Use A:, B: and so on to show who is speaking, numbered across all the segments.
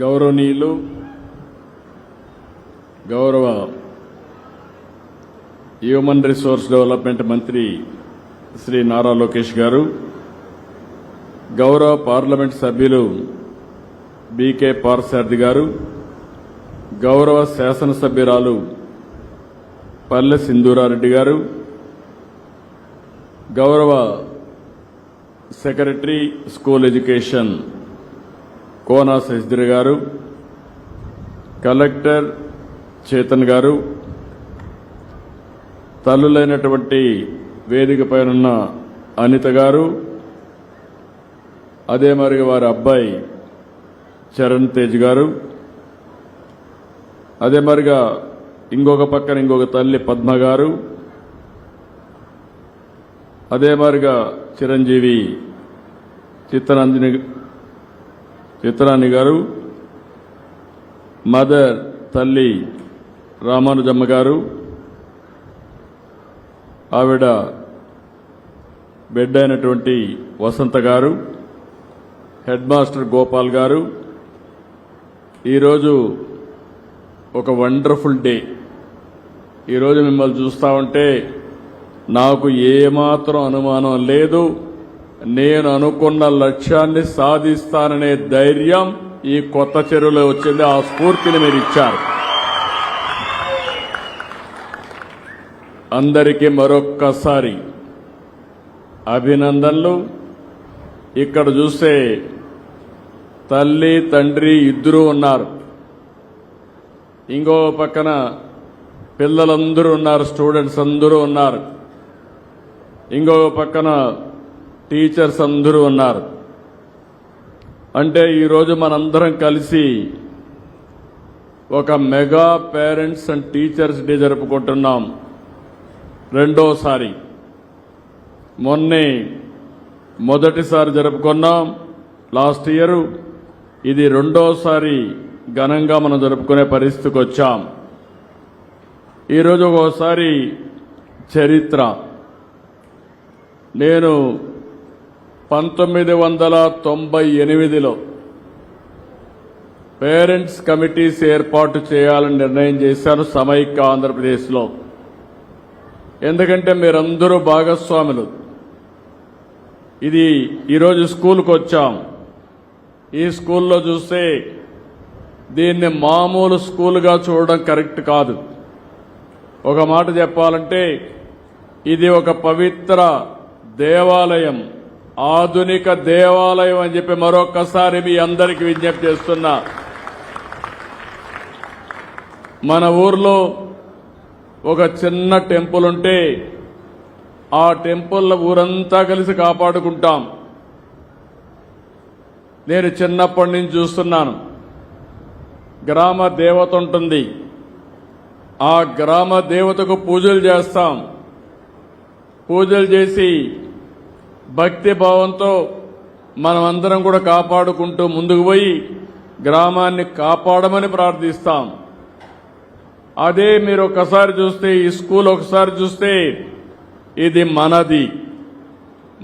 A: గౌరవనీయులు గౌరవ human resource development మంత్రి శ్రీ నారా లోకేష్ గారు, గౌరవ పార్లమెంట్ సభ్యులు బీకే పార్సారథి గారు, గౌరవ శాసనసభ్యురాలు పల్లె సింధూరారెడ్డి గారు, గౌరవ secretary school education Kona Shashidhar గారు, కలెక్టర్ చేతన్ గారు, తల్లులైనటువంటి వేదికపైనున్న అనిత గారు, అదే మరి వారి అబ్బాయి చరణ్ తేజ్ గారు, అదే మరిగా ఇంకొక పక్కన ఇంకొక తల్లి పద్మ గారు, అదే మరిగా చిరంజీవి చిత్రాని గారు, మదర్ తల్లి రామానుజమ్మ గారు, ఆవిడ బిడ్డ అయినటువంటి వసంత గారు, హెడ్ మాస్టర్ గోపాల్ గారు. ఈరోజు ఒక వండర్ఫుల్ డే. ఈరోజు మిమ్మల్ని చూస్తా ఉంటే నాకు ఏమాత్రం అనుమానం లేదు, నేను అనుకున్న లక్ష్యాన్ని సాధిస్తాననే ధైర్యం ఈ కొత్త చెరువులో వచ్చింది. ఆ స్ఫూర్తిని మీరు ఇచ్చారు. అందరికీ మరొక్కసారి అభినందనలు. ఇక్కడ చూస్తే తల్లి తండ్రి ఇద్దరూ ఉన్నారు, ఇంకో పక్కన పిల్లలందరూ ఉన్నారు, స్టూడెంట్స్ అందరూ ఉన్నారు, ఇంకో పక్కన టీచర్స్ అందరూ ఉన్నారు. అంటే ఈరోజు మనందరం కలిసి ఒక mega parents and teachers day జరుపుకుంటున్నాం. రెండోసారి, మొదటిసారి జరుపుకున్నాం లాస్ట్ ఇయర్, ఇది రెండోసారి ఘనంగా మనం జరుపుకునే పరిస్థితికి వచ్చాం. ఈరోజు ఒకసారి చరిత్ర. నేను 1998లో పేరెంట్స్ కమిటీస్ ఏర్పాటు చేయాలని నిర్ణయం చేశాను సమైక్య ఆంధ్రప్రదేశ్లో. ఎందుకంటే మీరందరూ భాగస్వాములు. ఇది ఈరోజు స్కూల్కి వచ్చాం. ఈ స్కూల్లో చూస్తే దీన్ని మామూలు స్కూల్గా చూడడం కరెక్ట్ కాదు. ఒక మాట చెప్పాలంటే ఇది ఒక పవిత్ర దేవాలయం, ఆధునిక దేవాలయం అని చెప్పి మరొకసారి మీ అందరికీ విజ్ఞప్తి చేస్తున్నా. మన ఊర్లో ఒక చిన్న టెంపుల్ ఉంటే ఆ టెంపుల్ ఊరంతా కలిసి కాపాడుకుంటాం. నేను చిన్నప్పటి నుంచి చూస్తున్నాను. గ్రామ దేవత ఉంటుంది, ఆ గ్రామ దేవతకు పూజలు చేస్తాం. పూజలు చేసి భక్తి భావంతో మనమందరం కూడా కాపాడుకుంటూ ముందుకు పోయి గ్రామాన్ని కాపాడమని ప్రార్థిస్తాం. అదే మీరు ఒకసారి చూస్తే, ఈ స్కూల్ ఒకసారి చూస్తే ఇది మనది,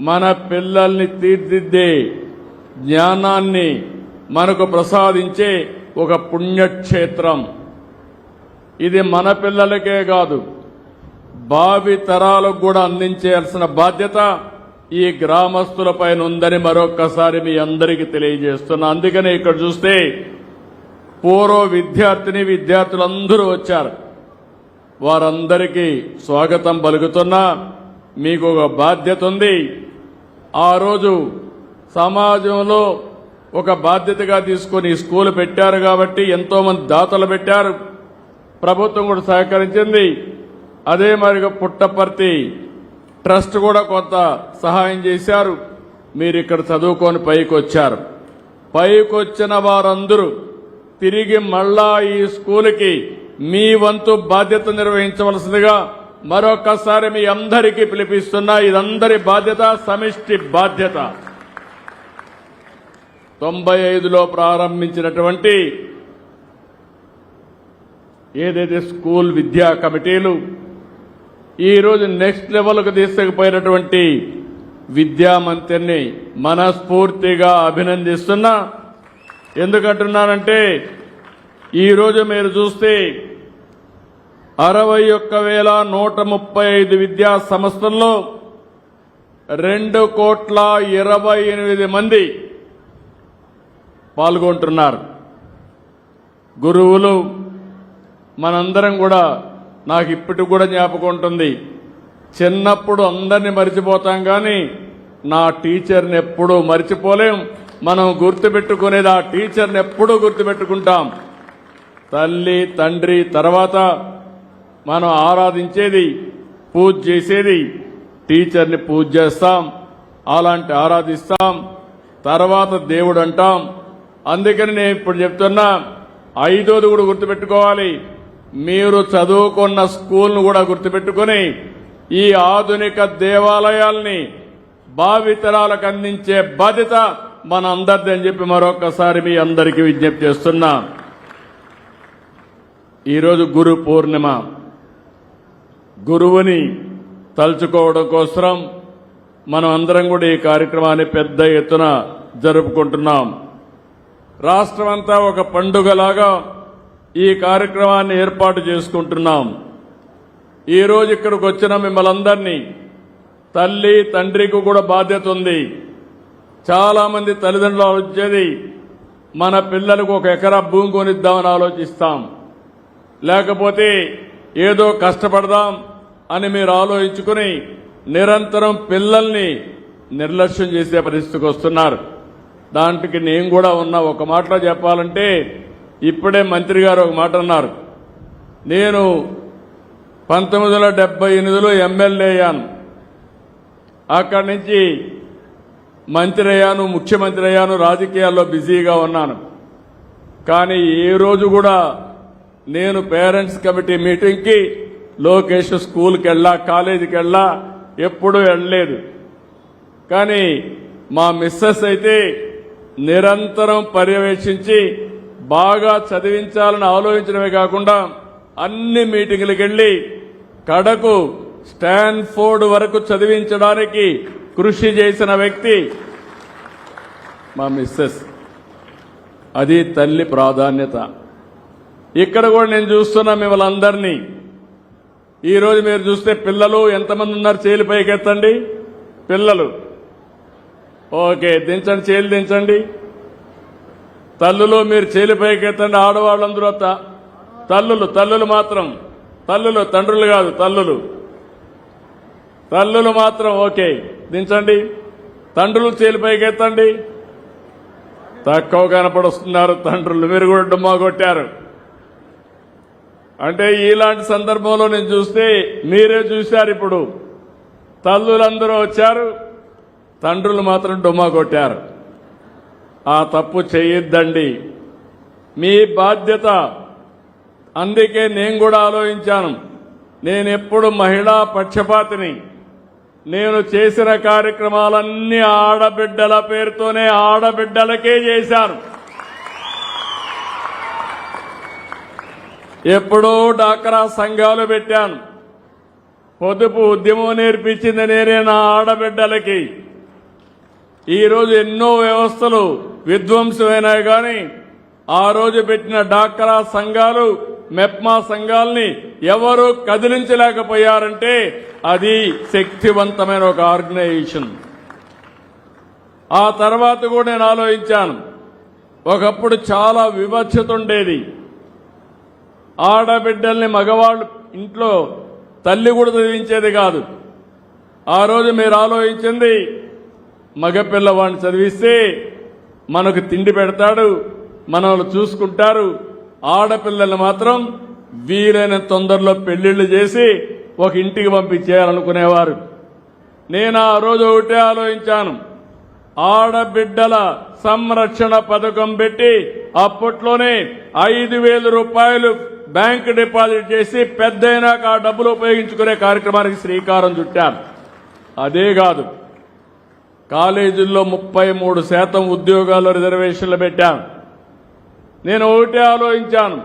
A: మన పిల్లల్ని తీర్చిదిద్దే జ్ఞానాన్ని మనకు ప్రసాదించే ఒక పుణ్యక్షేత్రం. ఇది మన పిల్లలకే కాదు, భావి తరాలకు కూడా అందించాల్సిన బాధ్యత ఈ గ్రామస్తులపైన ఉందని మరొక్కసారి మీ అందరికీ తెలియజేస్తున్నా. అందుకనే ఇక్కడ చూస్తే పూర్వ విద్యార్థులందరూ వచ్చారు. వారందరికీ స్వాగతం పలుకుతున్నా. మీకు ఒక బాధ్యత ఉంది. ఆ రోజు సమాజంలో ఒక బాధ్యతగా తీసుకుని స్కూల్ పెట్టారు కాబట్టి ఎంతో మంది దాతలు పెట్టారు, ప్రభుత్వం కూడా సహకరించింది. అదే మరిగా పుట్టపర్తి ట్రస్ట్ కూడా కొంత సహాయం చేశారు. మీరు ఇక్కడ చదువుకొని పైకి వచ్చారు. పైకి వచ్చిన వారందరూ తిరిగి మళ్ళా ఈ స్కూల్కి మీ వంతు బాధ్యత నిర్వహించవలసిందిగా మరొకసారి మీ అందరికీ పిలిపిస్తున్నా. ఇదందరి బాధ్యత, సమిష్టి బాధ్యత. 95లో ప్రారంభించినటువంటి ఏదైతే స్కూల్ విద్యా కమిటీలు ఈరోజు నెక్స్ట్ లెవెల్కు తీసుకుపోయినటువంటి విద్యామంత్రిని మనస్ఫూర్తిగా అభినందిస్తున్నా. ఎందుకంటున్నానంటే ఈరోజు మీరు చూస్తే 61,135 విద్యా సంస్థల్లో 2,28 మంది పాల్గొంటున్నారు. గురువులు మనందరం కూడా, నాకు ఇప్పటికి కూడా జ్ఞాపకం ఉంటుంది, చిన్నప్పుడు అందరినీ మర్చిపోతాం కానీ నా టీచర్ని ఎప్పుడూ మర్చిపోలేం. మనం గుర్తుపెట్టుకునేది ఆ టీచర్ని ఎప్పుడూ గుర్తుపెట్టుకుంటాం. తల్లి తండ్రి తర్వాత మనం ఆరాధించేది, పూజ చేసేది టీచర్ని పూజ చేస్తాం, అలాంటి ఆరాధిస్తాం, తర్వాత దేవుడు అంటాం. అందుకని నేను ఇప్పుడు చెప్తున్నా, 5వది కూడా గుర్తుపెట్టుకోవాలి. మీరు చదువుకున్న స్కూల్ను కూడా గుర్తుపెట్టుకుని ఈ ఆధునిక దేవాలయాల్ని భావితరాలకు అందించే బాధ్యత మన అందరిది అని చెప్పి మరొకసారి మీ అందరికీ విజ్ఞప్తి చేస్తున్నా. ఈరోజు గురు పూర్ణిమ. గురువుని తలుచుకోవడం కోసం మనం అందరం కూడా ఈ కార్యక్రమాన్ని పెద్ద ఎత్తున జరుపుకుంటున్నాం. రాష్ట్రమంతా ఒక పండుగలాగా ఈ కార్యక్రమాన్ని ఏర్పాటు చేసుకుంటున్నాం. ఈరోజు ఇక్కడికి వచ్చిన మిమ్మల్ని అందరినీ, తల్లి తండ్రికి కూడా బాధ్యత ఉంది. చాలా మంది తల్లిదండ్రులు ఆలోచించేది, మన పిల్లలకు 1 ఎకరా భూమి కొనిద్దామని ఆలోచిస్తాం, లేకపోతే ఏదో కష్టపడదాం అని మీరు ఆలోచించుకుని నిరంతరం పిల్లల్ని నిర్లక్ష్యం చేసే పరిస్థితికి వస్తున్నారు. దాంట్కి నేను కూడా ఉన్నా. ఒక మాటలో చెప్పాలంటే, ఇప్పుడే మంత్రి గారు ఒక మాట అన్నారు, నేను 1978లో ఎమ్మెల్యే అయ్యాను, అక్కడి నుంచి మంత్రి అయ్యాను, ముఖ్యమంత్రి అయ్యాను, రాజకీయాల్లో బిజీగా ఉన్నాను. కానీ ఏ రోజు కూడా నేను పేరెంట్స్ కమిటీ మీటింగ్కి లోకేష్ స్కూల్కి వెళ్ళా, కాలేజీకి వెళ్ళా, ఎప్పుడూ వెళ్ళలేదు. కానీ మా మిస్సెస్ అయితే నిరంతరం పర్యవేక్షించి బాగా చదివించాలని ఆలోచించడమే కాకుండా అన్ని మీటింగులకు వెళ్లి కడకు స్టాన్ఫోర్డ్ వరకు చదివించడానికి కృషి చేసిన వ్యక్తి మా మిస్సెస్. అది తల్లి ప్రాధాన్యత. ఇక్కడ కూడా నేను చూస్తున్నా మిమ్మల్ని అందరినీ. ఈరోజు మీరు చూస్తే పిల్లలు ఎంతమంది ఉన్నారు? చేలు పైకెత్తండి. పిల్లలు ఓకే, దించండి, చేలు దించండి. తల్లులు మీరు చేలు పైకెత్తండి. ఆడవాళ్ళందరూ తల్లులు మాత్రం, తండ్రులు కాదు, తల్లులు మాత్రం ఓకే, దించండి. తండ్రులు చేలు పైకెత్తండి. తక్కువ కనపడుస్తున్నారు తండ్రులు, మీరు కూడా డుమ్మా కొట్టారు. అంటే ఇలాంటి సందర్భంలో నేను చూస్తే మీరే చూశారు. ఇప్పుడు తల్లులందరూ వచ్చారు, తండ్రులు మాత్రం డుమ్మా కొట్టారు. ఆ తప్పు చేయొద్దండి, మీ బాధ్యత. అందుకే నేను కూడా ఆలోచించాను, నేను ఎప్పుడు మహిళా పక్షపాతిని. నేను చేసిన కార్యక్రమాలన్నీ ఆడబిడ్డల పేరుతోనే ఆడబిడ్డలకే చేశాను. ఎప్పుడో డాక్రా సంఘాలు పెట్టాను. పొదుపు ఉద్యమం నేర్పించింది నేనే నా ఆడబిడ్డలకి. ఈరోజు ఎన్నో వ్యవస్థలు విధ్వంసమైనాయి కానీ ఆ రోజు పెట్టిన డాక్రా సంఘాలు, మెప్మా సంఘాలని ఎవరూ కదిలించలేకపోయారంటే అది శక్తివంతమైన ఒక ఆర్గనైజేషన్. ఆ తర్వాత కూడా నేను ఆలోచించాను, ఒకప్పుడు చాలా వివక్షత ఉండేది. ఆడబిడ్డల్ని మగవాళ్ళు ఇంట్లో తల్లి కూడా చదివించేది కాదు. ఆ రోజు మీరు ఆలోచించింది, మగపిల్లవాడిని చదివిస్తే మనకు తిండి పెడతాడు, మనల్ని చూసుకుంటారు. ఆడపిల్లల్ని మాత్రం వీలైన తొందరలో పెళ్లిళ్లు చేసి ఒక ఇంటికి పంపించేయాలనుకునేవారు. నేను ఆ రోజు ఒకటే ఆలోచించాను, ఆడబిడ్డల సంరక్షణ పథకం పెట్టి అప్పట్లోనే 5,000 రూపాయలు బ్యాంకు డిపాజిట్ చేసి పెద్దయినాక ఆ డబ్బులు ఉపయోగించుకునే కార్యక్రమానికి శ్రీకారం చుట్టాను. అదే కాదు, కాలేజీల్లో 33% ఉద్యోగాల్లో రిజర్వేషన్లు పెట్టాను. నేను ఒకటే ఆలోచించాను,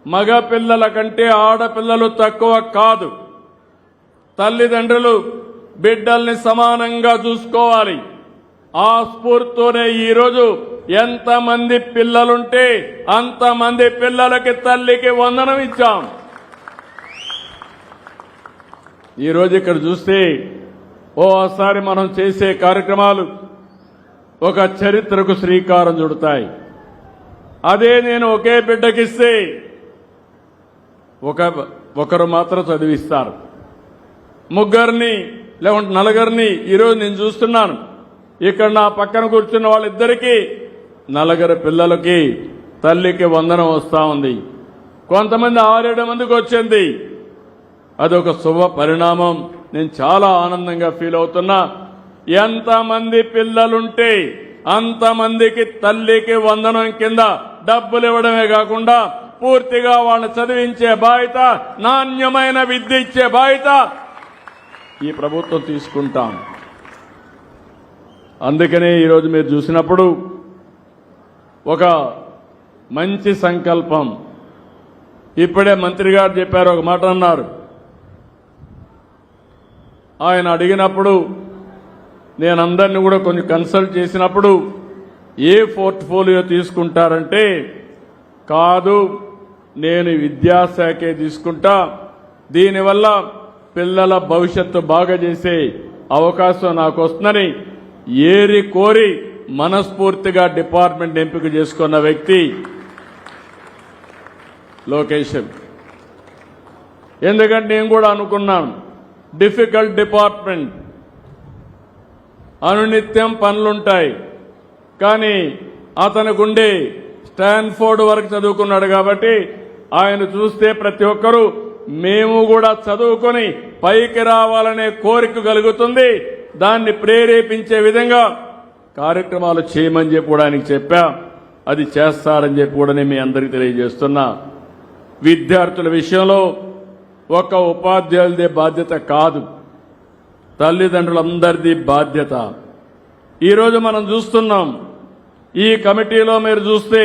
A: మగ పిల్లల కంటే ఆడపిల్లలు తక్కువ కాదు. తల్లిదండ్రులు బిడ్డల్ని సమానంగా చూసుకోవాలి. ఆ స్ఫూర్తితోనే ఈరోజు ఎంతమంది పిల్లలుంటే అంతమంది పిల్లలకి తల్లికి వందనం ఇచ్చాం. ఈరోజు ఇక్కడ చూస్తే ఓసారి మనం చేసే కార్యక్రమాలు ఒక చరిత్రకు శ్రీకారం చుడతాయి. అదే నేను ఒకే బిడ్డకిస్తే ఒకరు మాత్రం చదివిస్తారు, ముగ్గురిని లేకుంటే నలుగురిని. ఈరోజు నేను చూస్తున్నాను ఇక్కడ నా పక్కన కూర్చున్న వాళ్ళిద్దరికీ నలుగురు పిల్లలకి తల్లికి వందనం వస్తా ఉంది. కొంతమంది 6-7 మందికి వచ్చింది. అదొక శుభ పరిణామం. నేను చాలా ఆనందంగా ఫీల్ అవుతున్నా. ఎంతమంది పిల్లలుంటే అంతమందికి తల్లికి వందనం కింద డబ్బులు ఇవ్వడమే కాకుండా పూర్తిగా వాళ్ళని చదివించే బాధ్యత, నాణ్యమైన విద్య ఇచ్చే బాధ్యత ఈ ప్రభుత్వం తీసుకుంటాం. అందుకనే ఈరోజు మీరు చూసినప్పుడు ఒక మంచి సంకల్పం. ఇప్పుడే మంత్రి గారు చెప్పారు, ఒక మాట అన్నారు. ఆయన అడిగినప్పుడు నేను అందరినీ కూడా కొంచెం కన్సల్ట్ చేసినప్పుడు ఏ పోర్ట్ఫోలియో తీసుకుంటారంటే, కాదు నేను విద్యాశాఖే తీసుకుంటా, దీనివల్ల పిల్లల భవిష్యత్తు బాగా చేసే అవకాశం నాకు వస్తుందని ఏరి కోరి మనస్ఫూర్తిగా డిపార్ట్మెంట్ ఎంపిక చేసుకున్న వ్యక్తి లోకేష్. ఎందుకంటే నేను కూడా అనుకున్నాను, డిఫికల్ట్ డిపార్ట్మెంట్, అనునిత్యం పనులుంటాయి. కానీ అతనికి ఉండే స్టాన్ఫోర్డ్ వరకు చదువుకున్నాడు కాబట్టి ఆయన చూస్తే ప్రతి ఒక్కరూ మేము కూడా చదువుకొని పైకి రావాలనే కోరిక కలుగుతుంది. దాన్ని ప్రేరేపించే విధంగా కార్యక్రమాలు చేయమని చెప్పి కూడా ఆయనకి చెప్పా. అది చేస్తారని చెప్పి కూడా నేను మీ అందరికీ తెలియజేస్తున్నా. విద్యార్థుల విషయంలో ఒక ఉపాధ్యాయులదే బాధ్యత కాదు, తల్లిదండ్రులందరిది బాధ్యత. ఈరోజు మనం చూస్తున్నాం, ఈ కమిటీలో మీరు చూస్తే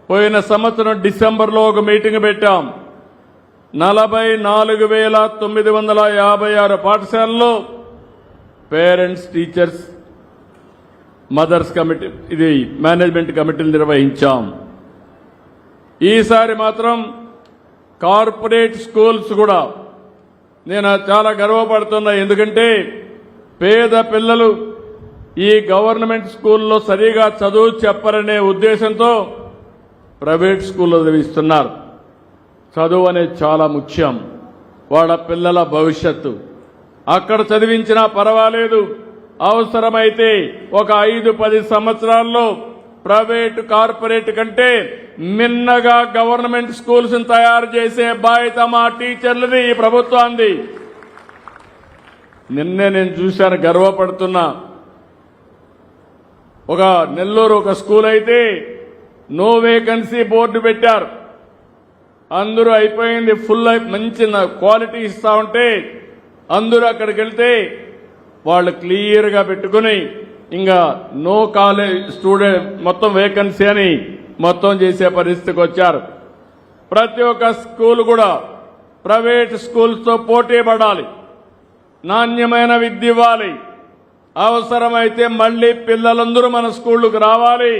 A: పోయిన సంవత్సరం డిసెంబర్లో ఒక మీటింగ్ పెట్టాం. 44,956 పాఠశాలల్లో పేరెంట్స్, టీచర్స్, మదర్స్ కమిటీ, ఇది మేనేజ్మెంట్ కమిటీలు నిర్వహించాం. ఈసారి మాత్రం కార్పొరేట్ స్కూల్స్ కూడా నేను చాలా గర్వపడుతున్నా. ఎందుకంటే పేద పిల్లలు ఈ గవర్నమెంట్ స్కూల్లో సరిగా చదువు చెప్పరనే ఉద్దేశంతో ప్రైవేట్ స్కూల్లో చదివిస్తున్నారు. చదువు అనేది చాలా ముఖ్యం, వాళ్ళ పిల్లల భవిష్యత్తు. అక్కడ చదివించినా పర్వాలేదు, అవసరమైతే ఒక 5-10 సంవత్సరాల్లో ప్రైవేట్, కార్పొరేట్ కంటే మిన్నగా గవర్నమెంట్ స్కూల్స్ తయారు చేసే బాధ్యత మా టీచర్లది, ఈ ప్రభుత్వాన్ని. నిన్నే నేను చూశాను, గర్వపడుతున్నా. ఒక నెల్లూరు ఒక స్కూల్ అయితే నో వేకెన్సీ బోర్డు పెట్టారు. అందరూ అయిపోయింది, ఫుల్ మంచి క్వాలిటీ ఇస్తా ఉంటే అందరూ అక్కడికి వెళ్తే వాళ్ళు క్లియర్గా పెట్టుకుని ఇంకా నో కాలేజ్ స్టూడెంట్ మొత్తం వేకెన్సీ అని మొత్తం చేసే పరిస్థితికి వచ్చారు. ప్రతి ఒక్క స్కూల్ కూడా ప్రైవేట్ స్కూల్స్తో పోటీ పడాలి, నాణ్యమైన విద్య ఇవ్వాలి. అవసరమైతే మళ్లీ పిల్లలందరూ మన స్కూళ్లకు రావాలి.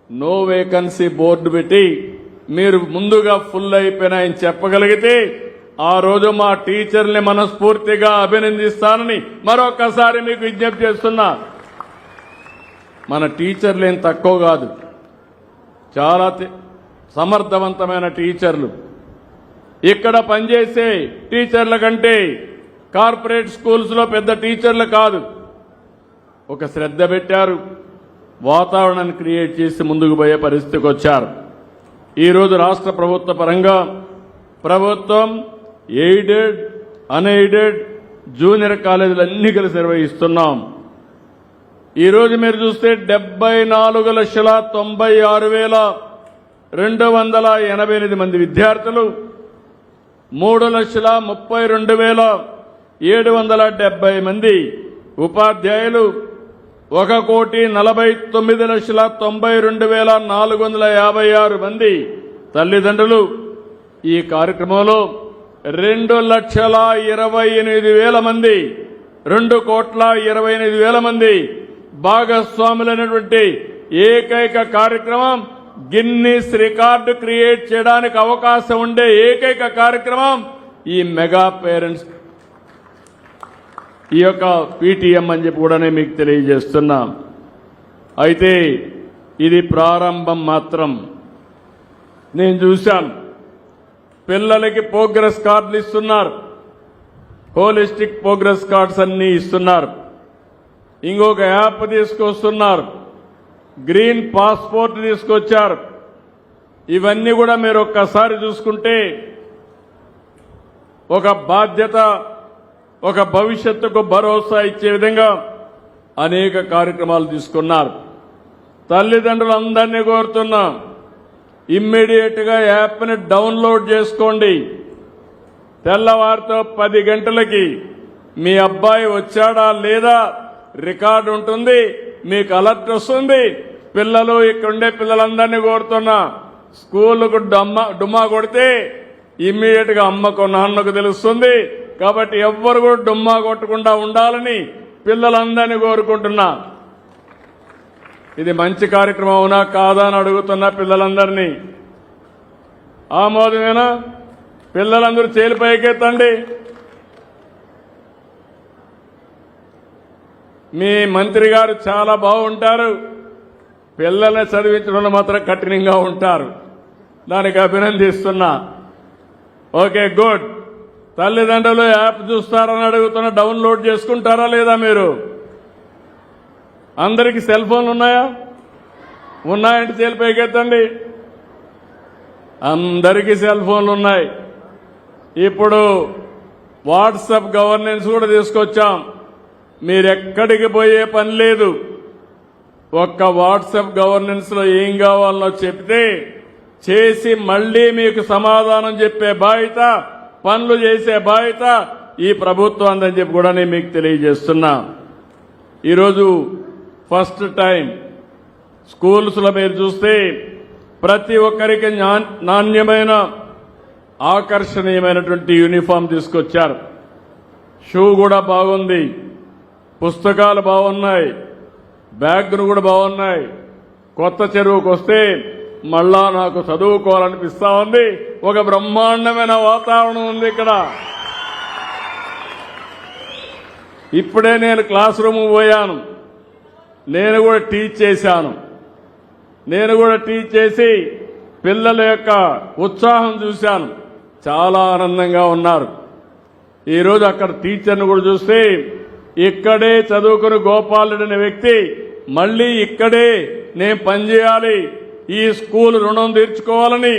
A: నో వేకెన్సీ బోర్డు పెట్టి మీరు ముందుగా ఫుల్ అయిపోయినాయని చెప్పగలిగితే ఆ రోజు మా టీచర్ని మనస్ఫూర్తిగా అభినందిస్తానని మరొకసారి మీకు విజ్ఞప్తి చేస్తున్నా. మన టీచర్లు ఏం తక్కువ కాదు, చాలా సమర్థవంతమైన టీచర్లు. ఇక్కడ పనిచేసే టీచర్ల కంటే కార్పొరేట్ స్కూల్స్లో పెద్ద టీచర్లు కాదు. ఒక శ్రద్ధ పెట్టారు, వాతావరణాన్ని క్రియేట్ చేసి ముందుకు పోయే పరిస్థితికి వచ్చారు. ఈరోజు రాష్ట్ర ప్రభుత్వ పరంగా ప్రభుత్వం ఎయిడెడ్, అన్ఎయిడెడ్, జూనియర్ కాలేజీలు అన్ని కలిసి నిర్వహిస్తున్నాం. ఈరోజు మీరు చూస్తే 74,96,288 మంది విద్యార్థులు, 3,32,770 మంది ఉపాధ్యాయులు, 1,49,92,456 మంది తల్లిదండ్రులు. ఈ కార్యక్రమంలో 2,28,000 మంది, 2,28,000 మంది భాగస్వాములైనటువంటి ఏకైక కార్యక్రమం గిన్నిస్ రికార్డు క్రియేట్ చేయడానికి అవకాశం ఉండే ఏకైక కార్యక్రమం ఈ మెగా పేరెంట్స్ ఈ యొక్క పీటీఎం అని చెప్పి కూడా నేను మీకు తెలియజేస్తున్నా. అయితే ఇది ప్రారంభం మాత్రం. నేను చూశాను, పిల్లలకి ప్రోగ్రెస్ కార్డులు ఇస్తున్నారు, హోలిస్టిక్ ప్రోగ్రెస్ కార్డ్స్ అన్ని ఇస్తున్నారు. ఇంకొక యాప్ తీసుకొస్తున్నారు, గ్రీన్ పాస్పోర్ట్ తీసుకొచ్చారు. ఇవన్నీ కూడా మీరు ఒక్కసారి చూసుకుంటే ఒక బాధ్యత, ఒక భవిష్యత్తుకు భరోసా ఇచ్చే విధంగా అనేక కార్యక్రమాలు తీసుకున్నారు. తల్లిదండ్రులందరినీ కోరుతున్నా, ఇమ్మీడియట్ గా యాప్ని డౌన్లోడ్ చేసుకోండి. తెల్లవారితో 10 గంటలకి మీ అబ్బాయి వచ్చాడా లేదా రికార్డు ఉంటుంది, మీకు అలర్ట్ వస్తుంది. పిల్లలు ఇక్కడుండే పిల్లలందరినీ కోరుతున్నా, స్కూలుకు డుమ్మా కొడితే ఇమ్మీడియట్ గా అమ్మకు నాన్నకు తెలుస్తుంది. కాబట్టి ఎవ్వరు కూడా డుమ్మా కొట్టకుండా ఉండాలని పిల్లలందరినీ కోరుకుంటున్నా. ఇది మంచి కార్యక్రమం అవునా కాదా అని అడుగుతున్నా పిల్లలందరినీ. ఆమోదమేనా? పిల్లలందరూ చేలి పైకెత్తండి. మీ మంత్రి గారు చాలా బాగుంటారు, పిల్లల్ని చదివించడంలో మాత్రం కఠినంగా ఉంటారు. దానికి అభినందిస్తున్నా. Okay, good. తల్లిదండ్రులు యాప్ చూస్తారని అడుగుతున్నా, డౌన్లోడ్ చేసుకుంటారా లేదా? మీరు అందరికీ సెల్ ఫోన్లు ఉన్నాయా? ఉన్నాయంటే చేలి పైకెత్తండి. అందరికీ సెల్ ఫోన్లు ఉన్నాయి. ఇప్పుడు వాట్సాప్ గవర్నెన్స్ కూడా తీసుకొచ్చాం. మీరెక్కడికి పోయే పని లేదు. ఒక్క వాట్సాప్ గవర్నెన్స్ లో ఏం కావాలనో చెప్తే చేసి మళ్లీ మీకు సమాధానం చెప్పే బాధ్యత, పనులు చేసే బాధ్యత ఈ ప్రభుత్వం అందని చెప్పి కూడా నేను మీకు తెలియజేస్తున్నా. ఈరోజు ఫస్ట్ టైం స్కూల్స్ లో మీరు చూస్తే ప్రతి ఒక్కరికి నాణ్యమైన ఆకర్షణీయమైనటువంటి యూనిఫామ్ తీసుకొచ్చారు. షూ కూడా బాగుంది, పుస్తకాలు బాగున్నాయి, బ్యాగులు కూడా బాగున్నాయి. కొత్త చెరువుకు వస్తే మళ్ళా నాకు చదువుకోవాలనిపిస్తా ఉంది. ఒక బ్రహ్మాండమైన వాతావరణం ఉంది ఇక్కడ. ఇప్పుడే నేను క్లాస్ రూమ్ పోయాను, నేను కూడా టీచ్ చేశాను. నేను కూడా టీచ్ చేసి పిల్లల యొక్క ఉత్సాహం చూశాను. చాలా ఆనందంగా ఉన్నారు. ఈరోజు అక్కడ టీచర్ను కూడా చూస్తే ఇక్కడే చదువుకుని గోపాలుడు అనే వ్యక్తి మళ్లీ ఇక్కడే నేను పనిచేయాలి, ఈ స్కూల్ రుణం తీర్చుకోవాలని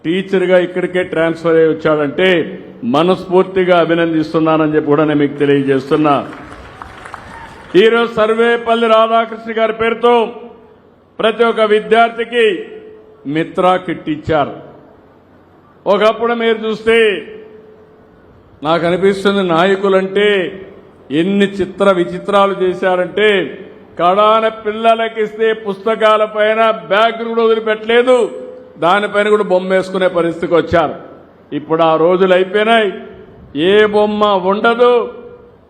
A: టీచర్గా ఇక్కడికే ట్రాన్స్ఫర్ అయ్యి వచ్చాడంటే మనస్ఫూర్తిగా అభినందిస్తున్నానని చెప్పి కూడా నేను మీకు తెలియజేస్తున్నా. ఈరోజు సర్వేపల్లి రాధాకృష్ణ గారి పేరుతో ప్రతి ఒక్క విద్యార్థికి మిత్రా కిట్ ఇచ్చారు. ఒకప్పుడు మీరు చూస్తే నాకు అనిపిస్తుంది, నాయకులంటే ఎన్ని చిత్ర విచిత్రాలు చేశారంటే కడాన పిల్లలకిస్తే పుస్తకాల పైన బ్యాగ్ కూడా వదిలిపెట్టలేదు, దానిపైన కూడా బొమ్మ వేసుకునే పరిస్థితికి వచ్చారు. ఇప్పుడు ఆ రోజులు అయిపోయినాయి. ఏ బొమ్మ ఉండదు,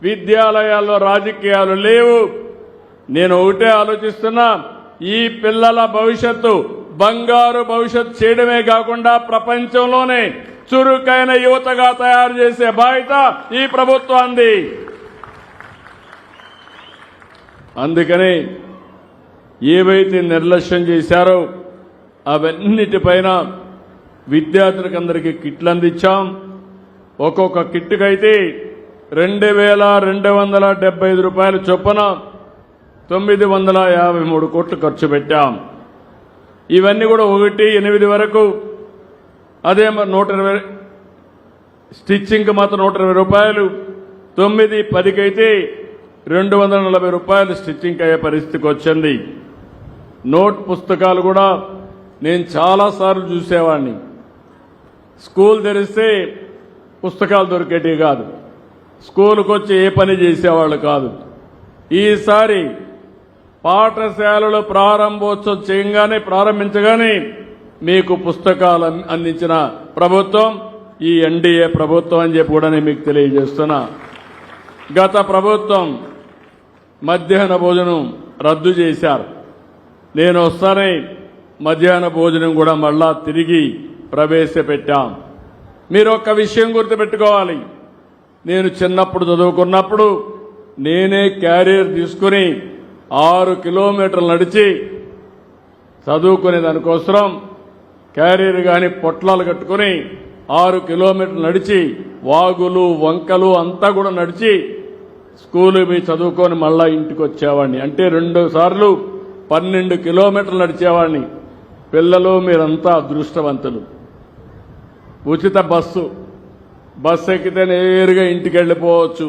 A: విద్యాలయాల్లో రాజకీయాలు లేవు. నేను ఒకటే ఆలోచిస్తున్నా, ఈ పిల్లల భవిష్యత్తు బంగారు భవిష్యత్తు చేయడమే కాకుండా ప్రపంచంలోనే చురుకైన యువతగా తయారు చేసే బాధ్యత ఈ ప్రభుత్వాన్ని. అందుకని ఏవైతే నిర్లక్ష్యం చేశారో అవన్నిటిపైన విద్యార్థులకు అందరికీ కిట్లు అందించాం. ఒక్కొక్క కిట్టుకైతే 2,275 రూపాయలు చొప్పున 953 కోట్లు ఖర్చు పెట్టాం. ఇవన్నీ కూడా 1-8 వరకు, అదే 120 స్టిచ్చింగ్ మాత్రం 120 రూపాయలు, 9-10 అయితే 240 రూపాయలు స్టిచ్చింగ్ అయ్యే పరిస్థితికి వచ్చింది. నోట్ పుస్తకాలు కూడా నేను చాలాసార్లు చూసేవాడిని. స్కూల్ తెరిస్తే పుస్తకాలు దొరికేటివి కాదు, స్కూలుకు వచ్చి ఏ పని చేసేవాళ్ళు కాదు. ఈసారి పాఠశాలలు ప్రారంభోత్సవం ప్రారంభించగానే మీకు పుస్తకాలు అందించిన ప్రభుత్వం ఈ ఎన్డీఏ ప్రభుత్వం అని చెప్పి కూడా నేను మీకు తెలియజేస్తున్నా. గత ప్రభుత్వం మధ్యాహ్న భోజనం రద్దు చేశారు. నేను వస్తానే మధ్యాహ్న భోజనం కూడా మళ్ళా తిరిగి ప్రవేశపెట్టాం. మీరు ఒక్క విషయం గుర్తుపెట్టుకోవాలి. నేను చిన్నప్పుడు చదువుకున్నప్పుడు నేనే క్యారియర్ తీసుకుని 6 కిలోమీటర్లు నడిచి చదువుకునే దానికోసం క్యారియర్ కానీ పొట్లాలు కట్టుకుని 6 కిలోమీటర్లు నడిచి వాగులు వంకలు అంతా కూడా నడిచి స్కూలు పోయి చదువుకొని మళ్ళా ఇంటికి వచ్చేవాడిని. అంటే 2 సార్లు 12 కిలోమీటర్లు నడిచేవాడిని. పిల్లలు మీరంతా అదృష్టవంతులు. ఉచిత బస్సు ఎక్కితే నేరుగా ఇంటికి వెళ్ళిపోవచ్చు.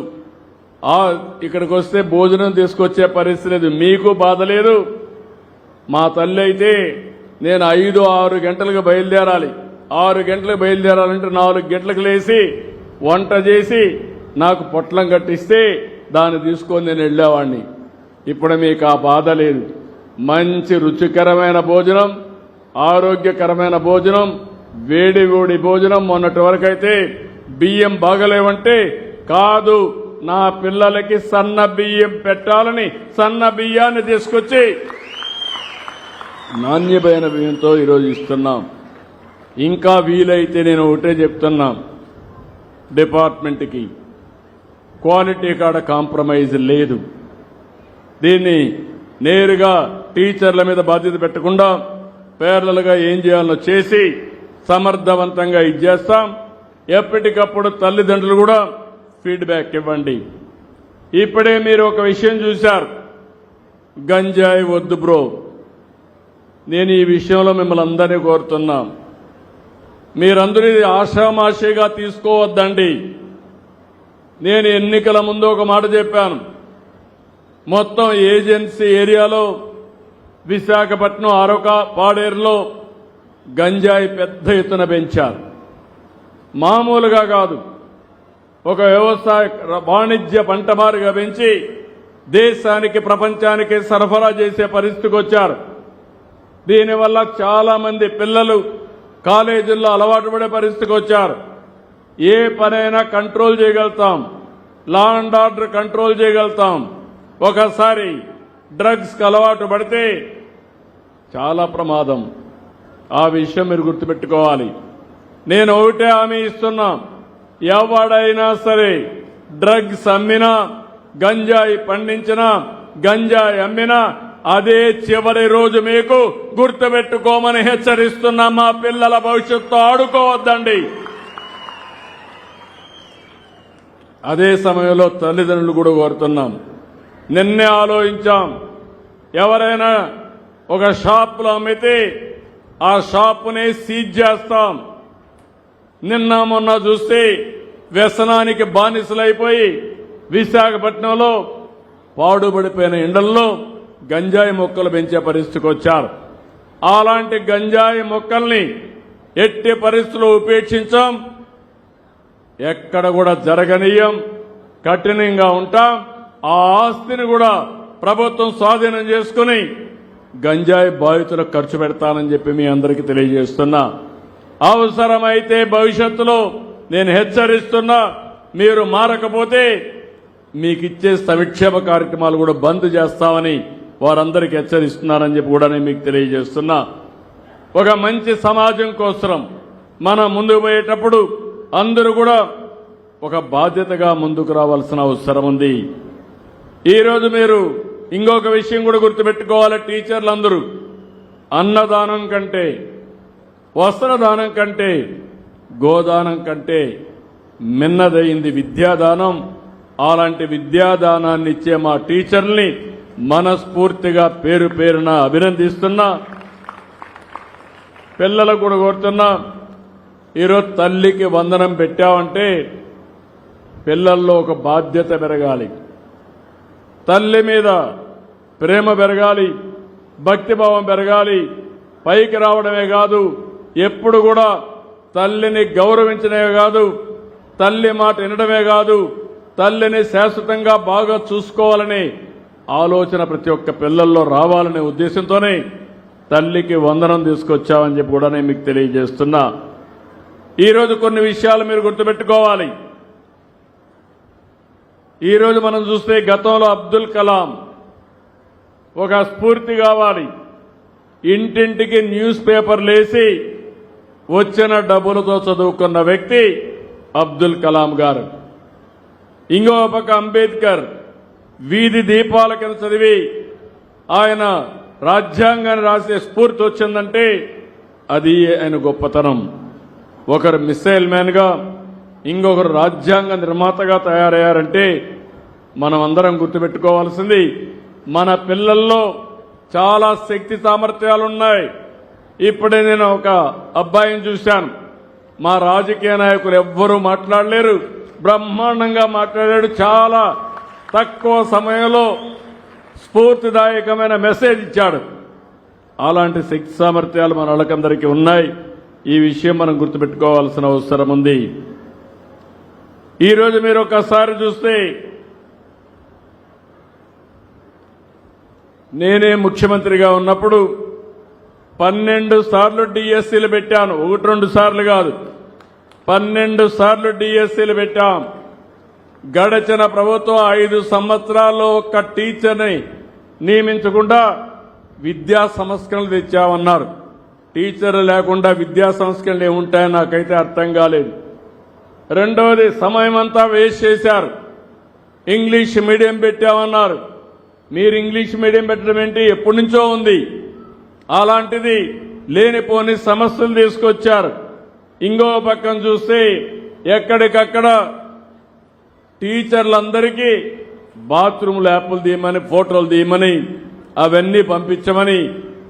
A: ఇక్కడికి వస్తే భోజనం తీసుకొచ్చే పరిస్థితి లేదు. మీకు బాధ లేదు. మా తల్లి అయితే నేను 5-6 గంటలకు బయలుదేరాలి. 6 గంటలకు బయలుదేరాలంటే 4 గంటలకు లేచి వంట చేసి నాకు పొట్లం కట్టిస్తే దాన్ని తీసుకొని నేను వెళ్ళేవాడిని. ఇప్పుడు మీకు ఆ బాధ లేదు. మంచి రుచికరమైన భోజనం, ఆరోగ్యకరమైన భోజనం, వేడి భోజనం. మొన్నటి వరకైతే బియ్యం బాగలేవంటే కాదు, నా పిల్లలకి సన్న బియ్యం పెట్టాలని సన్న బియ్యాన్ని తీసుకొచ్చి నాణ్యమైన బియ్యంతో ఈరోజు ఇస్తున్నాం. ఇంకా వీలైతే నేను ఒకటే చెప్తున్నా, డిపార్ట్మెంట్కి క్వాలిటీ కాడ కాంప్రమైజ్ లేదు. దీన్ని నేరుగా టీచర్ల మీద బాధ్యత పెట్టకుండా పేర్లలుగా ఏం చేయాలో చేసి సమర్థవంతంగా ఇచ్చేస్తాం. ఎప్పటికప్పుడు తల్లిదండ్రులు కూడా ఫీడ్బ్యాక్ ఇవ్వండి. ఇప్పుడే మీరు ఒక విషయం చూశారు, గంజాయి వద్దు బ్రో. నేను ఈ విషయంలో మిమ్మల్ని అందరినీ కోరుతున్నా, మీరందరూ ఇది ఆషామాషిగా తీసుకోవద్దండి. నేను ఎన్నికల ముందు ఒక మాట చెప్పాను, మొత్తం ఏజెన్సీ ఏరియాలో విశాఖపట్నం అరొక పాడేరులో గంజాయి పెద్ద ఎత్తున పెంచారు. మామూలుగా కాదు, ఒక వ్యవసాయ వాణిజ్య పంటమారుగా పెంచి దేశానికి ప్రపంచానికి సరఫరా చేసే పరిస్థితికి వచ్చారు. దీనివల్ల చాలా మంది పిల్లలు కాలేజీల్లో అలవాటు పడే పరిస్థితికి వచ్చారు. ఏ పనైనా కంట్రోల్ చేయగలుగుతాం, లా అండ్ ఆర్డర్ కంట్రోల్ చేయగలుగుతాం. ఒకసారి డ్రగ్స్కి అలవాటు పడితే చాలా ప్రమాదం. ఆ విషయం మీరు గుర్తుపెట్టుకోవాలి. నేను ఒకటే హామీ ఇస్తున్నా, ఎవడైనా సరే డ్రగ్స్ అమ్మినా, గంజాయి పండించినా, గంజాయి అమ్మినా అదే చివరి రోజు మీకు గుర్తుపెట్టుకోమని హెచ్చరిస్తున్నా. మా పిల్లల భవిష్యత్తు ఆడుకోవద్దండి. అదే సమయంలో తల్లిదండ్రులు కూడా కోరుతున్నాం, నిన్నే ఆలోచించాం, ఎవరైనా ఒక షాపులో అమ్మితే ఆ షాపుని సీజ్ చేస్తాం. నిన్న మొన్న చూస్తే వ్యసనానికి బానిసలైపోయి విశాఖపట్నంలో పాడుబడిపోయిన ఎండల్లో గంజాయి మొక్కలు పెంచే పరిస్థితికి వచ్చారు. అలాంటి గంజాయి మొక్కల్ని ఎట్టి పరిస్థితుల్లో ఉపేక్షించాం, ఎక్కడ కూడా జరగనీయం, కఠినంగా ఉంటాం. ఆ ఆస్తిని కూడా ప్రభుత్వం స్వాధీనం చేసుకుని గంజాయి బాధితులకు ఖర్చు పెడతానని చెప్పి మీ అందరికీ తెలియజేస్తున్నా. అవసరమైతే భవిష్యత్తులో నేను హెచ్చరిస్తున్నా, మీరు మారకపోతే మీకు ఇచ్చే సంక్షేమ కార్యక్రమాలు కూడా బంద్ చేస్తామని వారందరికీ హెచ్చరిస్తున్నారని చెప్పి కూడా నేను మీకు తెలియజేస్తున్నా. ఒక మంచి సమాజం కోసం మనం ముందుకు పోయేటప్పుడు అందరూ కూడా ఒక బాధ్యతగా ముందుకు రావాల్సిన అవసరం ఉంది. ఈరోజు మీరు ఇంకొక విషయం కూడా గుర్తుపెట్టుకోవాలి, టీచర్లందరూ అన్నదానం కంటే, వస్త్రదానం కంటే, గోదానం కంటే మిన్నదైంది విద్యాదానం. అలాంటి విద్యాదానాన్ని ఇచ్చే మా టీచర్ని మనస్ఫూర్తిగా పేరు పేరున అభినందిస్తున్నా. పిల్లలకు కూడా కోరుతున్నా, ఈరోజు తల్లికి వందనం పెట్టామంటే పిల్లల్లో ఒక బాధ్యత పెరగాలి, తల్లి మీద ప్రేమ పెరగాలి, భక్తిభావం పెరగాలి. పైకి రావడమే కాదు, ఎప్పుడు కూడా తల్లిని గౌరవించడమే కాదు, తల్లి మాట వినడమే కాదు, తల్లిని శాశ్వతంగా బాగా చూసుకోవాలనే ఆలోచన ప్రతి ఒక్క పిల్లల్లో రావాలనే ఉద్దేశంతోనే తల్లికి వందనం తీసుకొచ్చామని చెప్పి కూడా నేను మీకు తెలియజేస్తున్నా. ఈరోజు కొన్ని విషయాలు మీరు గుర్తుపెట్టుకోవాలి. ఈరోజు మనం చూస్తే గతంలో అబ్దుల్ కలాం ఒక స్ఫూర్తి కావాలి. ఇంటింటికి న్యూస్ పేపర్లు వేసి వచ్చిన డబ్బులతో చదువుకున్న వ్యక్తి అబ్దుల్ కలాం గారు. ఇంకో పక్క అంబేద్కర్ వీధి దీపాల కింద చదివి ఆయన రాజ్యాంగాన్ని రాసే స్ఫూర్తి వచ్చిందంటే అది ఆయన గొప్పతనం. ఒకరు మిస్సైల్ మ్యాన్ గా, ఇంకొకరు రాజ్యాంగ నిర్మాతగా తయారయ్యారంటే మనం అందరం గుర్తుపెట్టుకోవాల్సింది మన పిల్లల్లో చాలా శక్తి సామర్థ్యాలున్నాయి. ఇప్పుడే నేను ఒక అబ్బాయిని చూశాను, మా రాజకీయ నాయకులు ఎవ్వరూ మాట్లాడలేరు, బ్రహ్మాండంగా మాట్లాడాడు. చాలా తక్కువ సమయంలో స్ఫూర్తిదాయకమైన మెసేజ్ ఇచ్చాడు. అలాంటి శక్తి సామర్థ్యాలు మన వాళ్ళకందరికీ ఉన్నాయి. ఈ విషయం మనం గుర్తుపెట్టుకోవాల్సిన అవసరం ఉంది. ఈరోజు మీరు ఒకసారి చూస్తే నేనే ముఖ్యమంత్రిగా ఉన్నప్పుడు 12 సార్లు డిఎస్సీలు పెట్టాను. 1-2 సార్లు కాదు, 12 సార్లు డిఎస్సీలు పెట్టాం. గడచిన ప్రభుత్వం 5 సంవత్సరాల్లో ఒక్క టీచర్ని నియమించకుండా విద్యా సంస్కరణలు తెచ్చామన్నారు. టీచర్లు లేకుండా విద్యా సంస్కరణలు ఏముంటాయని నాకైతే అర్థం కాలేదు. రెండవది, సమయం అంతా వేస్ట్ చేశారు. ఇంగ్లీష్ మీడియం పెట్టామన్నారు. మీరు ఇంగ్లీష్ మీడియం పెట్టడం ఏంటి? ఎప్పటి నుంచో ఉంది. అలాంటిది లేనిపోని సమస్యలు తీసుకొచ్చారు. ఇంకో పక్కన చూస్తే ఎక్కడికక్కడ టీచర్లందరికీ బాత్రూమ్ ల్యాపులు తీయమని, ఫోటోలు తీయమని, అవన్నీ పంపించమని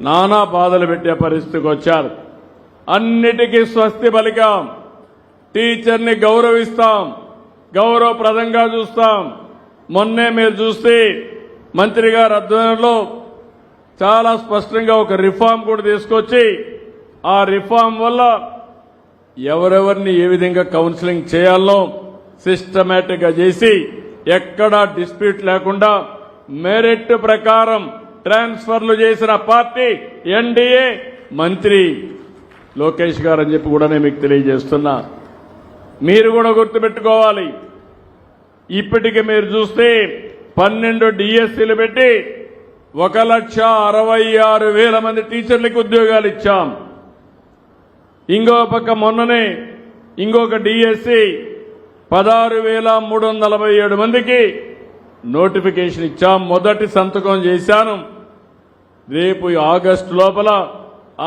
A: నానా బాధలు పెట్టే పరిస్థితికి వచ్చారు. అన్నిటికీ స్వస్తి పలికాం. టీచర్ని గౌరవిస్తాం, గౌరవప్రదంగా చూస్తాం. మొన్నే మీరు చూస్తే మంత్రి గారి ఆధ్వర్యంలో చాలా స్పష్టంగా ఒక రిఫార్మ్ కూడా తీసుకొచ్చి ఆ రిఫార్మ్ వల్ల ఎవరెవరిని ఏ విధంగా కౌన్సిలింగ్ చేయాలో సిస్టమేటిక్ గా చేసి ఎక్కడా డిస్ప్యూట్ లేకుండా మెరిట్ ప్రకారం ట్రాన్స్ఫర్లు చేసిన పార్టీ ఎన్డీఏ. మంత్రి లోకేష్ గారు అని చెప్పి కూడా నేను మీకు తెలియజేస్తున్నా. మీరు కూడా గుర్తుపెట్టుకోవాలి, ఇప్పటికి మీరు చూస్తే 12 డిఎస్సీలు పెట్టి 1,66,000 మంది టీచర్లకు ఉద్యోగాలు ఇచ్చాం. ఇంకో పక్క మొన్ననే ఇంకొక డిఎస్సీ 16,347 మందికి నోటిఫికేషన్ ఇచ్చాం. మొదటి సంతకం చేశాను. రేపు ఆగస్టు లోపల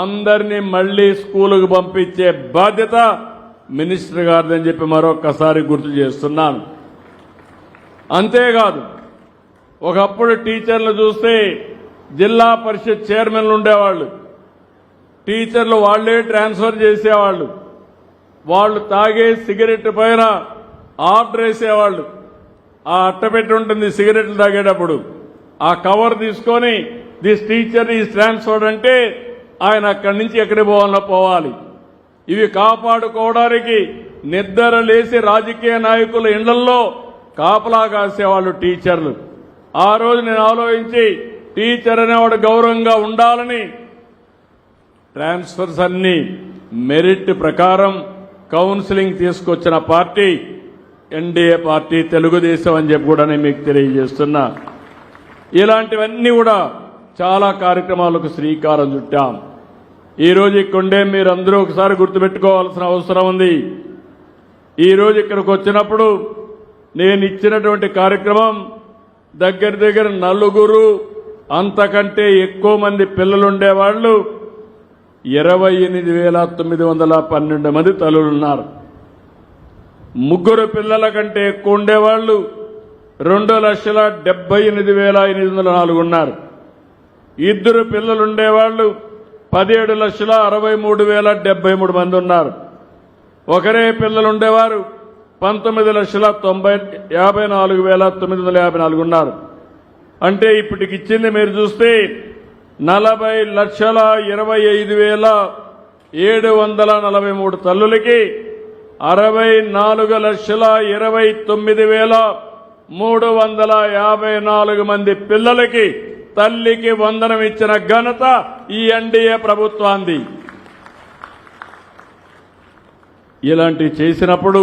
A: అందరినీ మళ్లీ స్కూలుకు పంపించే బాధ్యత మినిస్టర్ గారిదని చెప్పి మరొక్కసారి గుర్తు చేస్తున్నాను. అంతేకాదు, ఒకప్పుడు టీచర్లు చూస్తే జిల్లా పరిషత్ చైర్మన్లు ఉండేవాళ్ళు. టీచర్లు వాళ్లే ట్రాన్స్ఫర్ చేసేవాళ్ళు. వాళ్ళు తాగే సిగరెట్ పైన ఆర్డర్ వేసేవాళ్ళు. ఆ అట్టపెట్టి ఉంటుంది సిగరెట్లు తాగేటప్పుడు, ఆ కవర్ తీసుకొని దిస్ టీచర్ ఈజ్ ట్రాన్స్ఫర్డ్ అంటే ఆయన అక్కడి నుంచి ఎక్కడికి పోవాలన్నా పోవాలి. ఇవి కాపాడుకోవడానికి నిద్ర లేసి రాజకీయ నాయకుల ఇళ్లల్లో కాపలా కాసేవాళ్ళు టీచర్లు. ఆ రోజు నేను ఆలోచించి టీచర్ అనేవాడు గౌరవంగా ఉండాలని ట్రాన్స్ఫర్స్ అన్ని మెరిట్ ప్రకారం కౌన్సిలింగ్ తీసుకొచ్చిన పార్టీ ఎన్డీఏ పార్టీ, తెలుగుదేశం అని చెప్పి కూడా నేను మీకు తెలియజేస్తున్నా. ఇలాంటివన్నీ కూడా చాలా కార్యక్రమాలకు శ్రీకారం చుట్టాం. ఈరోజు ఇక్కడే మీరందరూ ఒకసారి గుర్తుపెట్టుకోవాల్సిన అవసరం ఉంది. ఈరోజు ఇక్కడికి వచ్చినప్పుడు నేను ఇచ్చినటువంటి కార్యక్రమం దగ్గర 4 అంతకంటే ఎక్కువ మంది పిల్లలుండేవాళ్లు 28,912 మంది తల్లులున్నారు. 3 పిల్లల కంటే ఎక్కువ ఉండేవాళ్లు 2,78,804 ఉన్నారు. 2 పిల్లలుండేవాళ్లు 17,63,073 మంది ఉన్నారు. ఒకరే పిల్లలుండేవారు 19,54,954 ఉన్నారు. అంటే ఇప్పటికి ఇచ్చింది మీరు చూస్తే 40,25,743 తల్లులకి 64,29,354 మంది పిల్లలకి తల్లికి వందనం ఇచ్చిన ఘనత ఈ ఎన్డీఏ ప్రభుత్వాంది. ఇలాంటివి చేసినప్పుడు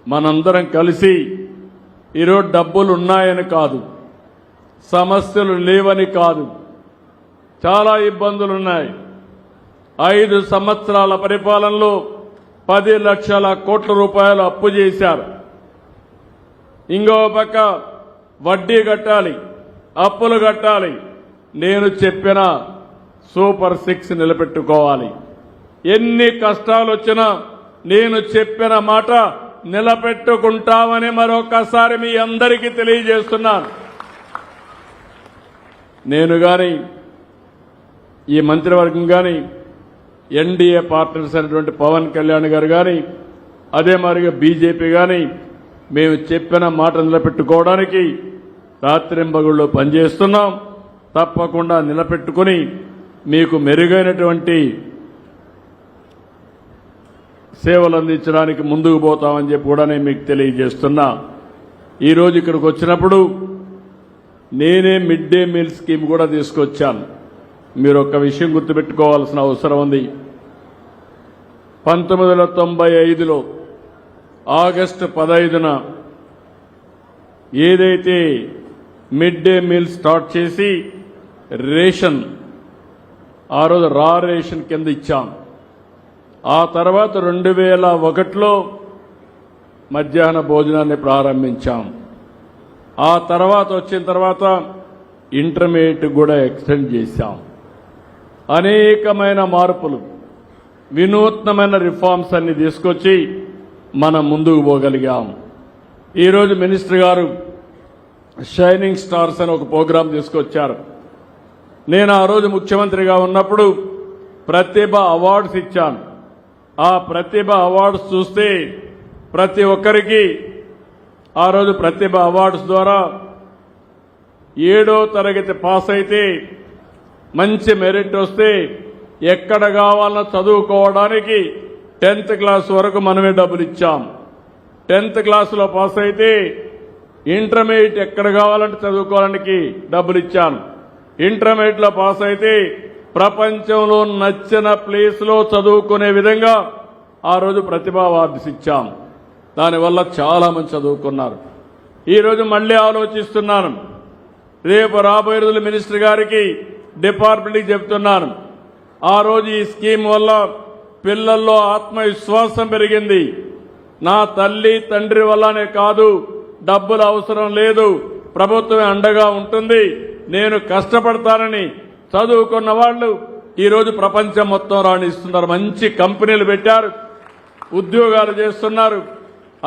A: మనందరం కలిసి ఈరోజు డబ్బులు ఉన్నాయని కాదు, సమస్యలు లేవని కాదు, చాలా ఇబ్బందులున్నాయి. 5 సంవత్సరాల పరిపాలనలో 10 లక్షల కోట్ల రూపాయలు అప్పు చేశారు. ఇంకో పక్క వడ్డీ కట్టాలి, అప్పులు కట్టాలి. నేను చెప్పిన సూపర్ 6 నిలబెట్టుకోవాలి. ఎన్ని కష్టాలు వచ్చినా నేను చెప్పిన మాట నిలబెట్టుకుంటామని మరొకసారి మీ అందరికీ తెలియజేస్తున్నాను. నేను గాని ఈ మంత్రివర్గం గాని ఎన్డీఏ పార్ట్నర్స్ అయినటువంటి పవన్ కళ్యాణ్ గారు గాని అదే మాదిరిగా బీజేపీ గాని మేము చెప్పిన మాట నిలబెట్టుకోవడానికి రాత్రింబగుళ్ళు పనిచేస్తున్నాం. తప్పకుండా నిలబెట్టుకుని మీకు మెరుగైనటువంటి సేవలు అందించడానికి ముందుకు పోతామని చెప్పి కూడా నేను మీకు తెలియజేస్తున్నా. ఈరోజు ఇక్కడికి వచ్చినప్పుడు నేనే మిడ్ డే మీల్ స్కీమ్ కూడా తీసుకొచ్చాను. మీరు ఒక్క విషయం గుర్తుపెట్టుకోవాల్సిన అవసరం ఉంది. 1995లో ఆగస్టు 15న ఏదైతే మిడ్ డే మీల్ స్టార్ట్ చేసి రేషన్ ఆ రోజు రా రేషన్ కింద ఇచ్చాం. ఆ తర్వాత 2001లో మధ్యాహ్న భోజనాన్ని ప్రారంభించాం. ఆ తర్వాత వచ్చిన తర్వాత ఇంటర్మీడియట్ కూడా ఎక్స్టెండ్ చేశాం. అనేకమైన మార్పులు, వినూత్నమైన రిఫార్మ్స్ అన్ని తీసుకొచ్చి మనం ముందుకు పోగలిగాం. ఈరోజు మినిస్టర్ గారు షైనింగ్ స్టార్స్ అని ఒక ప్రోగ్రాం తీసుకొచ్చారు. నేను ఆ రోజు ముఖ్యమంత్రిగా ఉన్నప్పుడు ప్రతిభ అవార్డ్స్ ఇచ్చాను. ఆ ప్రతిభ అవార్డ్స్ చూస్తే ప్రతి ఒక్కరికి ఆ రోజు ప్రతిభ అవార్డ్స్ ద్వారా 7వ తరగతి పాస్ అయితే మంచి మెరిట్ వస్తే ఎక్కడ కావాలన్నా చదువుకోవడానికి 10th క్లాస్ వరకు మనమే డబ్బులు ఇచ్చాం. 10th క్లాసులో పాస్ అయితే ఇంటర్మీడియట్ ఎక్కడ కావాలంటే చదువుకోవడానికి డబ్బులు ఇచ్చాను. ఇంటర్మీడియట్లో పాస్ అయితే ప్రపంచంలో నచ్చిన ప్లేస్లో చదువుకునే విధంగా ఆ రోజు ప్రతిభా అవార్డ్స్ ఇచ్చాం. దానివల్ల చాలా మంది చదువుకున్నారు. ఈరోజు మళ్లీ ఆలోచిస్తున్నాను. రేపు రాబోయే రోజులు మినిస్టర్ గారికి డిపార్ట్మెంట్కి చెప్తున్నాను. ఆ రోజు ఈ స్కీమ్ వల్ల పిల్లల్లో ఆత్మవిశ్వాసం పెరిగింది. నా తల్లి తండ్రి వల్లనే కాదు, డబ్బులు అవసరం లేదు, ప్రభుత్వమే అండగా ఉంటుంది, నేను కష్టపడతానని చదువుకున్న వాళ్ళు ఈరోజు ప్రపంచం మొత్తం రాణిస్తున్నారు. మంచి కంపెనీలు పెట్టారు, ఉద్యోగాలు చేస్తున్నారు.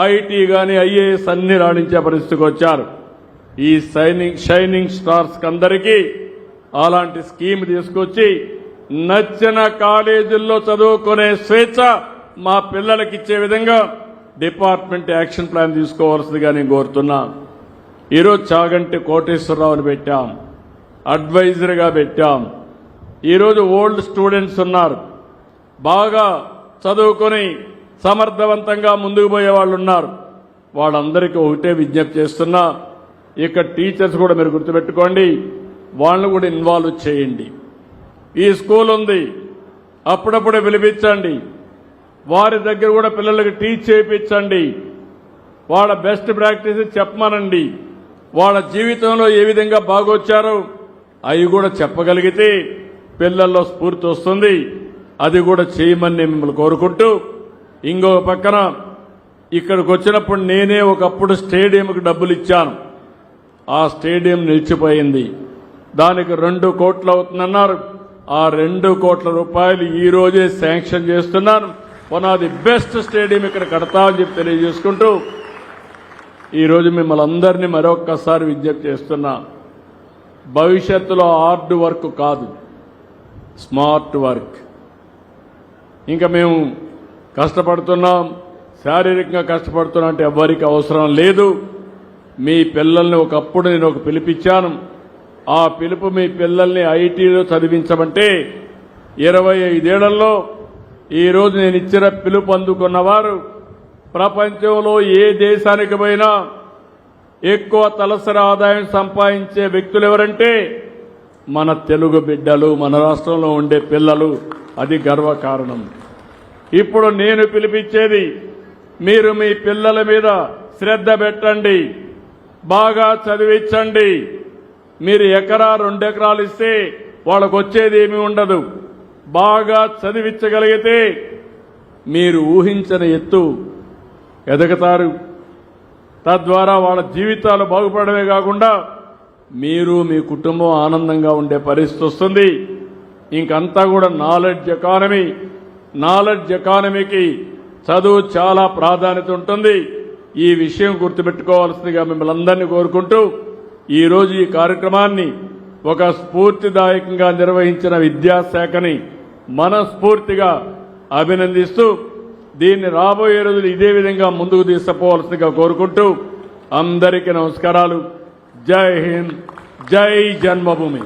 A: ఐటీ గాని ఐఏఎస్ అన్ని రాణించే పరిస్థితికి వచ్చారు. ఈ షైనింగ్ స్టార్స్ అందరికీ అలాంటి స్కీమ్ తీసుకొచ్చి నచ్చిన కాలేజీల్లో చదువుకునే స్వేచ్ఛ మా పిల్లలకి ఇచ్చే విధంగా డిపార్ట్మెంట్ యాక్షన్ ప్లాన్ తీసుకోవాల్సిందిగా నేను కోరుతున్నా. ఈరోజు చాగంటి కోటేశ్వరరావుని పెట్టాం, అడ్వైజర్గా పెట్టాం. ఈరోజు ఓల్డ్ స్టూడెంట్స్ ఉన్నారు, బాగా చదువుకొని సమర్థవంతంగా ముందుకు పోయే వాళ్ళు ఉన్నారు. వాళ్ళందరికీ ఒకటే విజ్ఞప్తి చేస్తున్నా, ఇక టీచర్స్ కూడా మీరు గుర్తుపెట్టుకోండి, వాళ్ళని కూడా ఇన్వాల్వ్ చేయండి. ఈ స్కూల్ ఉంది, అప్పుడప్పుడే పిలిపించండి, వారి దగ్గర కూడా పిల్లలకి టీచ్ చేయించండి, వాళ్ళ బెస్ట్ ప్రాక్టీస్ చెప్పమనండి. వాళ్ళ జీవితంలో ఏ విధంగా బాగొచ్చారో అవి కూడా చెప్పగలిగితే పిల్లల్లో స్ఫూర్తి వస్తుంది. అది కూడా చేయమని మిమ్మల్ని కోరుకుంటూ, ఇంకో పక్కన ఇక్కడికి వచ్చినప్పుడు నేనే ఒకప్పుడు స్టేడియంకి డబ్బులు ఇచ్చాను. ఆ స్టేడియం నిలిచిపోయింది. దానికి 2 కోట్లు అవుతుందన్నారు. ఆ 2 కోట్ల రూపాయలు ఈ రోజే శాంక్షన్ చేస్తున్నాను. One of the best stadium ఇక్కడ కడతామని చెప్పి తెలియజేసుకుంటూ, ఈరోజు మిమ్మల్ని అందరినీ మరొక్కసారి విజ్ఞప్తి చేస్తున్నా, భవిష్యత్తులో హార్డ్ వర్క్ కాదు, స్మార్ట్ వర్క్. ఇంకా మేము కష్టపడుతున్నాం, శారీరకంగా కష్టపడుతున్నాం అంటే ఎవ్వరికి అవసరం లేదు. మీ పిల్లల్ని ఒకప్పుడు నేను ఒక పిలిపించాను. ఆ పిలుపు మీ పిల్లల్ని ఐటీలో చదివించమంటే 25 ఏళ్లలో ఈరోజు నేను ఇచ్చిన పిలుపు అందుకున్నవారు ప్రపంచంలో ఏ దేశానికి పోయినా ఎక్కువ తలసరి ఆదాయం సంపాదించే వ్యక్తులు ఎవరంటే మన తెలుగు బిడ్డలు, మన రాష్ట్రంలో ఉండే పిల్లలు. అది గర్వకారణం. ఇప్పుడు నేను పిలిపించేది, మీరు మీ పిల్లల మీద శ్రద్ధ పెట్టండి, బాగా చదివించండి. మీరు 1-2 ఎకరాలు ఇస్తే వాళ్ళకు వచ్చేది ఏమీ ఉండదు. బాగా చదివించగలిగితే మీరు ఊహించని ఎత్తు ఎదుగుతారు. తద్వారా వాళ్ళ జీవితాలు బాగుపడమే కాకుండా మీరు మీ కుటుంబం ఆనందంగా ఉండే పరిస్థితి వస్తుంది. ఇంకంతా కూడా నాలెడ్జ్ ఎకానమీకి చదువు చాలా ప్రాధాన్యత ఉంటుంది. ఈ విషయం గుర్తుపెట్టుకోవాల్సిందిగా మిమ్మల్ని అందరినీ కోరుకుంటూ ఈరోజు ఈ కార్యక్రమాన్ని ఒక స్ఫూర్తిదాయకంగా నిర్వహించిన విద్యాశాఖని మనస్ఫూర్తిగా అభినందిస్తూ దీన్ని రాబోయే రోజులు ఇదే విధంగా ముందుకు తీసుకుపోవాల్సిందిగా కోరుకుంటూ అందరికీ నమస్కారాలు. జై హింద్, జై జన్మభూమి.